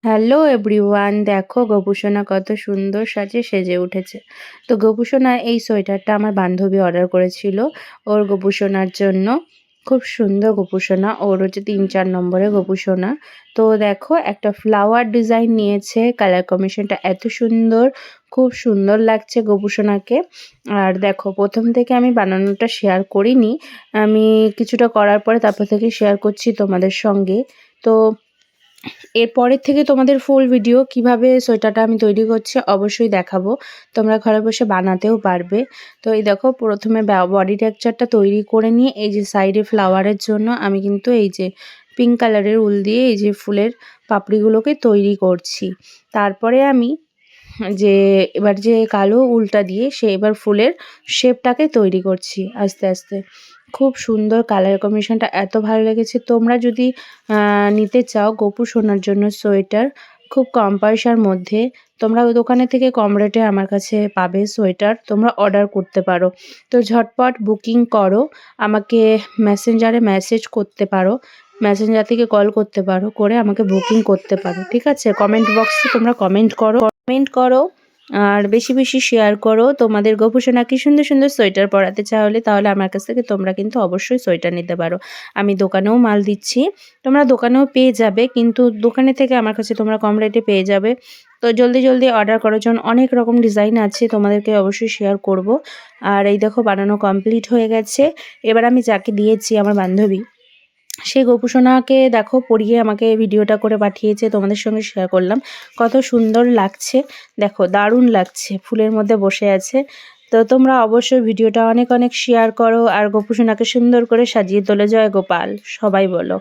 Hello everyone, দেখো গোপুসোনা কত সুন্দর সেজে উঠেছে। তো গোপুসোনার এই সোয়েটারটা আমার বান্ধবী অর্ডার করেছিল ওর গোপুসোনার জন্য। খুব সুন্দর গোপুসোনা, ওর হচ্ছে 3-4 নম্বরের গোপুসোনা। তো দেখো একটা ফ্লাওয়ার ডিজাইন নিয়েছে, কালার কম্বিনেশনটা এত সুন্দর, খুব সুন্দর লাগছে গোপুসোনাকে। আর দেখো প্রথম থেকে আমি বানানোটা শেয়ার করিনি, আমি কিছুটা করার পরে তারপর থেকে শেয়ার করছি তোমাদের সঙ্গে। তো এরপরের থেকে তোমাদের ফুল ভিডিও কিভাবে সোয়েটারটা আমি তৈরি করছি অবশ্যই দেখাবো, তোমরা ঘরে বসে বানাতেও পারবে। তো এই দেখো প্রথমে বডি টেক্সচারটা তৈরি করে নিয়ে এই যে সাইডে ফ্লাওয়ারের জন্য আমি কিন্তু এই যে পিঙ্ক কালারের উল দিয়ে এই যে ফুলের পাপড়িগুলোকে তৈরি করছি। তারপরে আমি যে এবার যে কালো উলটা দিয়ে এবার ফুলের শেপটাকে তৈরি করছি আস্তে আস্তে। খুব সুন্দর কালার কম্বিনেশনটা এত ভালো লেগেছে। তোমরা যদি নিতে চাও গোপু সোনার জন্য সোয়েটার খুব কম পয়সার মধ্যে, তোমরা ওই দোকানে থেকে কম রেটে আমার কাছে পাবে সোয়েটার, তোমরা অর্ডার করতে পারো। তো ঝটপট বুকিং করো, আমাকে মেসেঞ্জারে মেসেজ করতে পারো, মেসেঞ্জার থেকে কল করতে পারো, করে আমাকে বুকিং করতে পারো, ঠিক আছে? কমেন্ট বক্সে তোমরা কমেন্ট করো আর বেশি বেশি শেয়ার করো। তোমাদের গোপুসোনাকে সুন্দর সুন্দর সোয়েটার পরাতে তাহলে আমার কাছ থেকে তোমরা কিন্তু অবশ্যই সোয়েটার নিতে পারো। আমি দোকানেও মাল দিচ্ছি, তোমরা দোকানেও পেয়ে যাবে, কিন্তু দোকানে থেকে আমার কাছে তোমরা কম রেটে পেয়ে যাবে। তো জলদি জলদি অর্ডার করার জন্য অনেক রকম ডিজাইন আছে, তোমাদেরকে অবশ্যই শেয়ার করব। আর এই দেখো বানানো কমপ্লিট হয়ে গেছে। এবার আমি যাকে দিয়েছি আমার বান্ধবী, সেই গোপুসোনাকে দেখো পরিয়ে আমাকে ভিডিওটা করে পাঠিয়েছে, তোমাদের সঙ্গে শেয়ার করলাম। কত সুন্দর লাগছে দেখো, দারুণ লাগছে, ফুলের মধ্যে বসে আছে। তো তোমরা অবশ্যই ভিডিওটা অনেক অনেক শেয়ার করো আর গোপুসোনাকে সুন্দর করে সাজিয়ে তোলে। জয় গোপাল সবাই বলো।